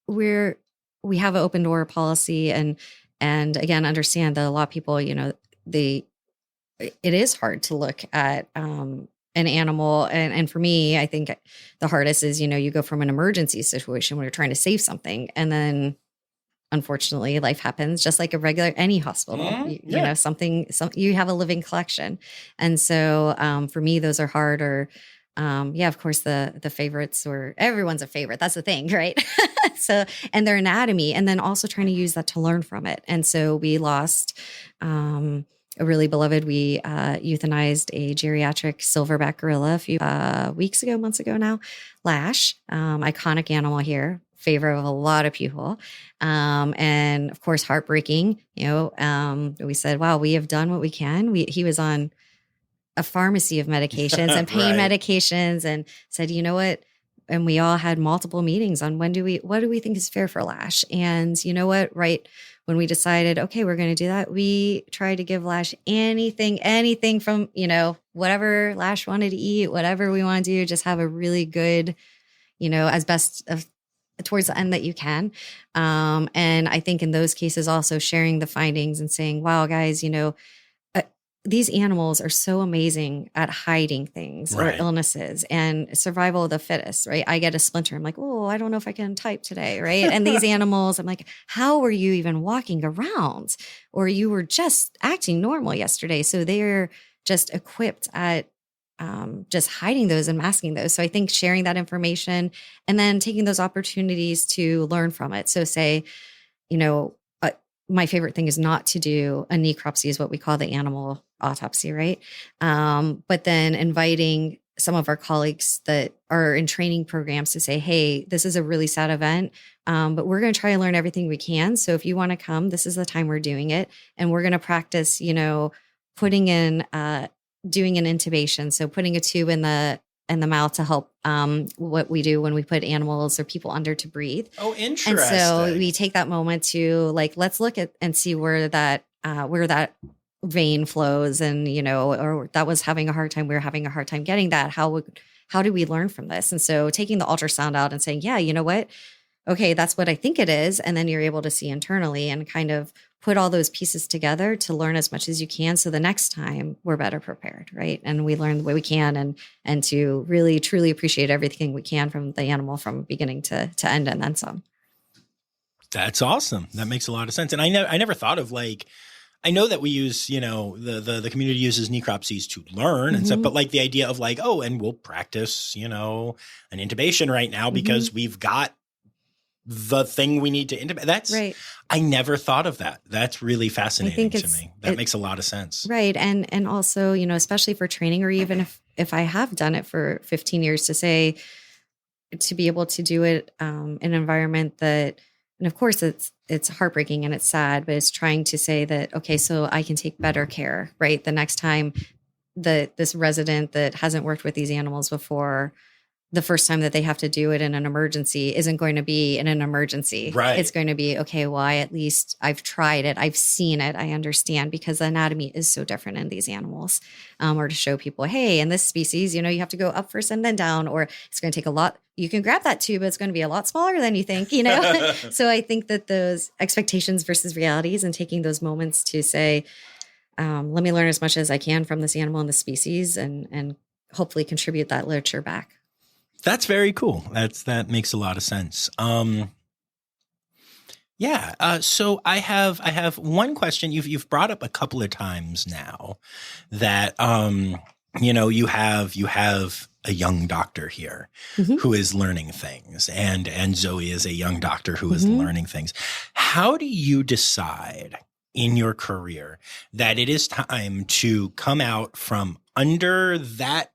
we have an open door policy, and again, understand that a lot of people, it is hard to look at an animal. And for me, I think the hardest is, you go from an emergency situation where you're trying to save something, and then unfortunately life happens, just like any hospital, something you have a living collection. And so for me, those are hard. Or of course the favorites, or everyone's a favorite. That's the thing, right? So, and their anatomy, and then also trying to use that to learn from it. And so we lost a really beloved, we euthanized a geriatric silverback gorilla a few months ago now, Lash, iconic animal here, favorite of a lot of people. And of course, heartbreaking, we said, wow, we have done what we can. He was on a pharmacy of medications and pain right, medications, and said, you know what? And we all had multiple meetings on what do we think is fair for Lash? And you know what, right when we decided, okay, we're going to do that, we tried to give Lash anything from, whatever Lash wanted to eat, whatever we want to do, just have a really good, as best of towards the end that you can. And I think in those cases also sharing the findings and saying, wow, guys, these animals are so amazing at hiding things or Right. illnesses and survival of the fittest, right? I get a splinter. I'm like, oh, I don't know if I can type today, right? And these animals, I'm like, how were you even walking around? Or you were just acting normal yesterday. So they're just equipped at just hiding those and masking those. So I think sharing that information and then taking those opportunities to learn from it. So say, you know, my favorite thing is not to do a necropsy, is what we call the animal autopsy, right? But then inviting some of our colleagues that are in training programs to say, hey, this is a really sad event, but we're going to try to learn everything we can. So if you want to come, this is the time we're doing it. And we're going to practice, putting in, doing an intubation. So putting a tube in the mouth to help what we do when we put animals or people under to breathe. Oh, interesting. And so we take that moment to let's look at and see where that vein flows, and or that was having a hard time. We were having a hard time getting that. How do we learn from this? And so taking the ultrasound out and saying, yeah, you know what? Okay, that's what I think it is. And then you're able to see internally and kind of put all those pieces together to learn as much as you can. So the next time we're better prepared, right? And we learn the way we can and to really, truly appreciate everything we can from the animal from beginning to end and then some. That's awesome. That makes a lot of sense. And I never thought of I know that we use, the community uses necropsies to learn and stuff, but the idea of and we'll practice, an intubation right now because we've got the thing we need to intubate. That's right. I never thought of that. That's really fascinating to me. That makes a lot of sense. Right. And also, especially for training, or even if I have done it for 15 years, to be able to do it in an environment that, and of course it's heartbreaking and it's sad, but it's trying to say that, okay, so I can take better care, right? The next time this resident that hasn't worked with these animals before, the first time that they have to do it in an emergency isn't going to be in an emergency. Right. It's going to be, okay, well, at least I've tried it. I've seen it. I understand, because the anatomy is so different in these animals. Or to show people, hey, in this species, you have to go up first and then down, or it's going to take a lot. You can grab that tube, but it's going to be a lot smaller than you think, So I think that those expectations versus realities, and taking those moments to say, let me learn as much as I can from this animal and the species, and hopefully contribute that literature back. That's very cool. That makes a lot of sense. So I have one question. You've brought up a couple of times now that you have a young doctor here who is learning things, and Zoe is a young doctor who is learning things. How do you decide in your career that it is time to come out from under that,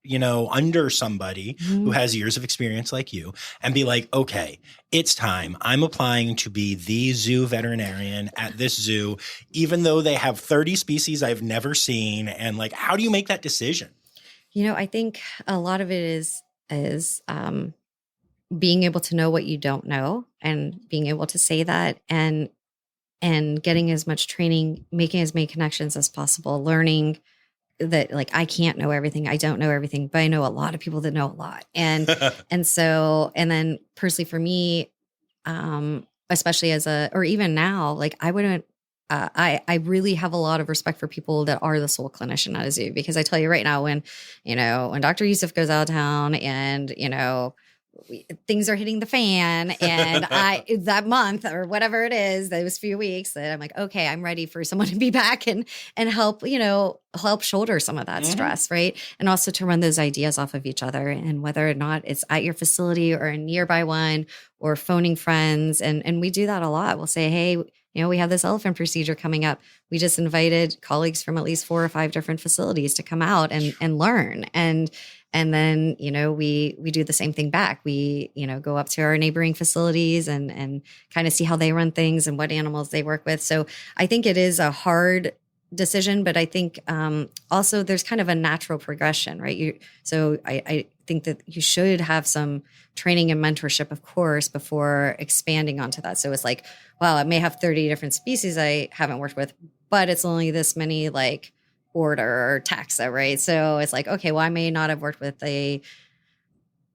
under somebody who has years of experience like you, and be like, okay, it's time. I'm applying to be the zoo veterinarian at this zoo, even though they have 30 species I've never seen. And how do you make that decision? I think a lot of it is being able to know what you don't know, and being able to say that, and getting as much training, making as many connections as possible, learning that I can't know everything. I don't know everything, but I know a lot of people that know a lot. And, and then personally for me, especially or even now, I wouldn't, I really have a lot of respect for people that are the sole clinician at a zoo, because I tell you right now, when Dr. Yusuf goes out of town and, things are hitting the fan, and that month or whatever it is, those few weeks, that I'm like, okay, I'm ready for someone to be back and help, help shoulder some of that stress. Right. And also to run those ideas off of each other, and whether or not it's at your facility or a nearby one, or phoning friends. And we do that a lot. We'll say, hey, we have this elephant procedure coming up. We just invited colleagues from at least 4 or 5 different facilities to come out and learn. And then, we do the same thing back. We, go up to our neighboring facilities and kind of see how they run things and what animals they work with. So I think it is a hard decision, but I think also there's kind of a natural progression, right? So I think that you should have some training and mentorship, of course, before expanding onto that. So it's wow, I may have 30 different species I haven't worked with, but it's only this many order or taxa, right? So it's okay, well, I may not have worked with a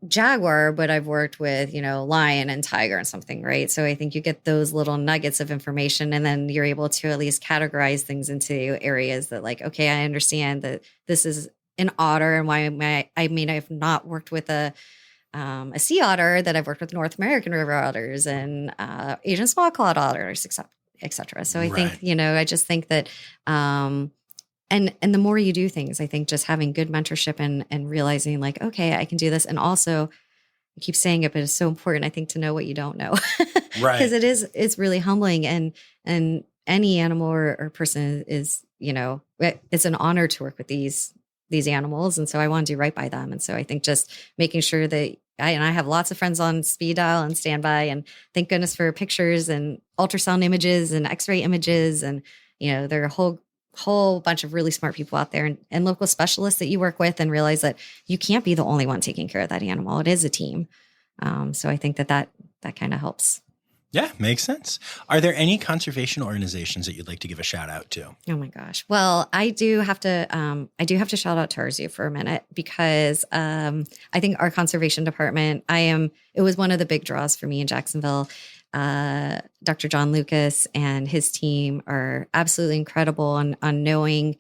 jaguar, but I've worked with, lion and tiger and something, right? So I think you get those little nuggets of information, and then you're able to at least categorize things into areas that, like, okay, I understand that this is an otter, and why I may have not worked with a sea otter, that I've worked with North American river otters and Asian small-clawed otters, et cetera. So I think, I just think that, and the more you do things, I think just having good mentorship and realizing, like, okay, I can do this. And also, I keep saying it, but it's so important, I think, to know what you don't know. Right. Because it's really humbling, and any animal or person is, it's an honor to work with these animals. And so I want to do right by them. And so I think just making sure that I have lots of friends on speed dial and standby, and thank goodness for pictures and ultrasound images and x-ray images. And, there are a whole bunch of really smart people out there, and local specialists that you work with, and realize that you can't be the only one taking care of that animal. It is a team. So I think that kind of helps. Yeah, makes sense. Are there any conservation organizations that you'd like to give a shout out to? Oh my gosh. Well, I do have to shout out to our zoo for a minute, because I think our conservation department, it was one of the big draws for me in Jacksonville. Dr. John Lucas and his team are absolutely incredible on knowing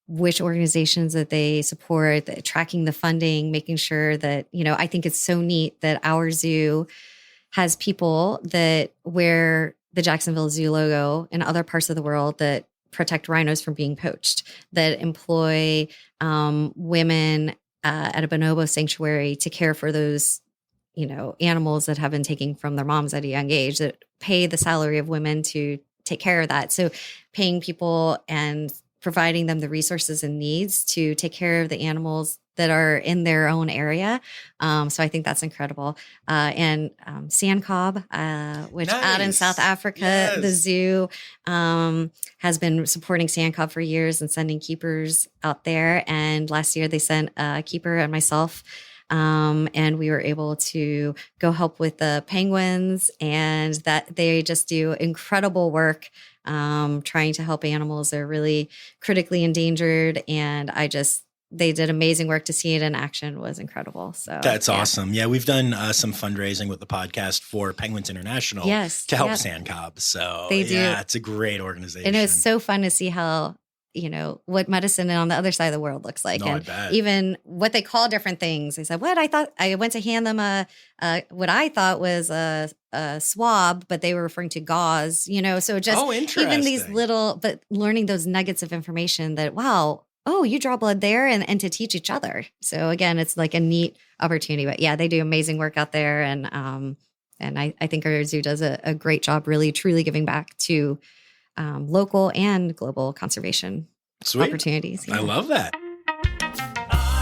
which organizations that they support, tracking the funding, making sure that, I think it's so neat that our zoo has people that wear the Jacksonville Zoo logo in other parts of the world that protect rhinos from being poached, that employ women at a bonobo sanctuary to care for those, animals that have been taken from their moms at a young age, that pay the salary of women to take care of that. So paying people and providing them the resources and needs to take care of the animals that are in their own area. So I think that's incredible. And Sand Cobb, which out in South Africa, the zoo has been supporting Sand Cobb for years and sending keepers out there. And last year they sent a keeper and myself, and we were able to go help with the penguins, and that they just do incredible work trying to help animals that are really critically endangered. And they did amazing work. To see it in action was incredible. So that's awesome. Yeah, we've done some fundraising with the podcast for Penguins International to help Sand Cobb. So they do. Yeah, it's a great organization. And it was so fun to see how, what medicine on the other side of the world looks like. No, and I bet. Even what they call different things. They said, I went to hand them what I thought was a swab, but they were referring to gauze, so just even these little, but learning those nuggets of information that, wow, you draw blood there, and to teach each other. So again, it's like a neat opportunity. But yeah, they do amazing work out there. And I think our zoo does a great job really truly giving back to local and global conservation opportunities. Yeah. I love that.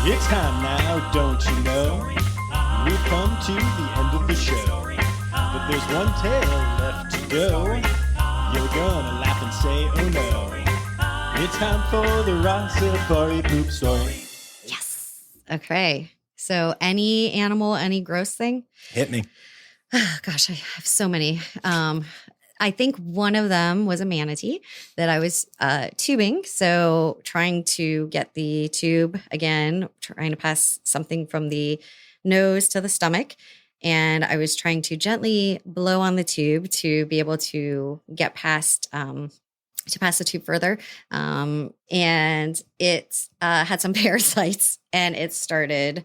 It's time now, don't you know? We've come to the end of the show, but there's one tale left to go. You're gonna laugh and say, oh no. It's time for the Rossifari poop story. Yes. Okay. So any animal, any gross thing? Hit me. Oh, gosh, I have so many. I think one of them was a manatee that I was tubing. So trying to get the tube, again, trying to pass something from the nose to the stomach. And I was trying to gently blow on the tube to be able to get past to pass the tube further. And it had some parasites, and it started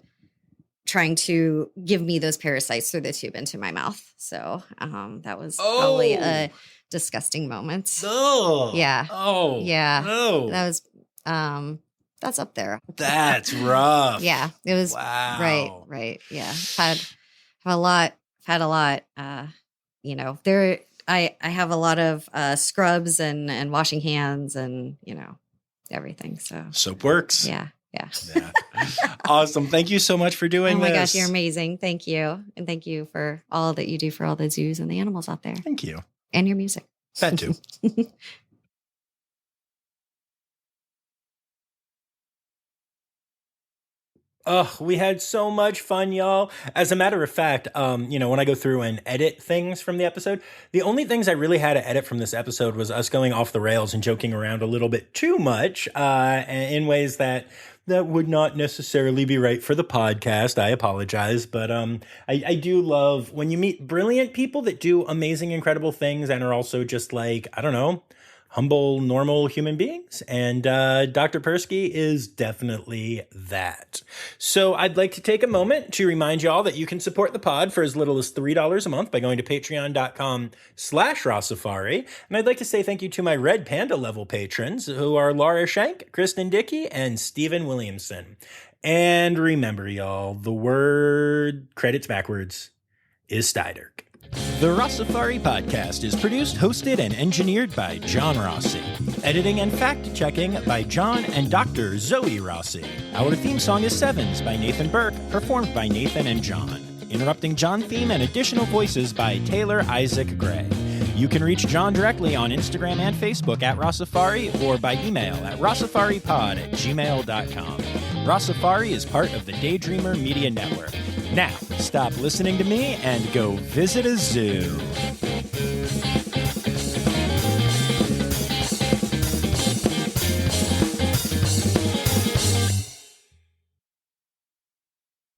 trying to give me those parasites through the tube into my mouth. So that was probably a disgusting moment. Oh. Yeah. Oh. Yeah. No. That was that's up there. That's rough. Yeah. It was right. Yeah. Had a lot, there I have a lot of scrubs and washing hands and, everything. So soap works. Yeah. Awesome. Thank you so much for doing this. Oh my gosh, you're amazing. Thank you. And thank you for all that you do for all the zoos and the animals out there. Thank you. And your music. That too. Oh, we had so much fun, y'all. As a matter of fact, when I go through and edit things from the episode, the only things I really had to edit from this episode was us going off the rails and joking around a little bit too much in ways that that would not necessarily be right for the podcast. I apologize, but I do love when you meet brilliant people that do amazing, incredible things and are also just like, I don't know, humble, normal human beings. And Dr. Persky is definitely that. So I'd like to take a moment to remind y'all that you can support the pod for as little as $3 a month by going to patreon.com/Rossifari. And I'd like to say thank you to my Red Panda level patrons, who are Laura Schenk, Kristen Dickey, and Stephen Williamson. And remember, y'all, the word credits backwards is Steiderk. The Rossifari podcast is produced, hosted, and engineered by John Rossi. Editing and fact-checking by John and Dr. Zoe Rossi. Our theme song is Sevens by Nathan Burke, performed by Nathan and John. Interrupting John theme and additional voices by Taylor Isaac Gray. You can reach John directly on Instagram and Facebook at Rossifari or by email at rossifaripod@gmail.com. Rossifari is part of the Daydreamer Media Network. Now, stop listening to me and go visit a zoo.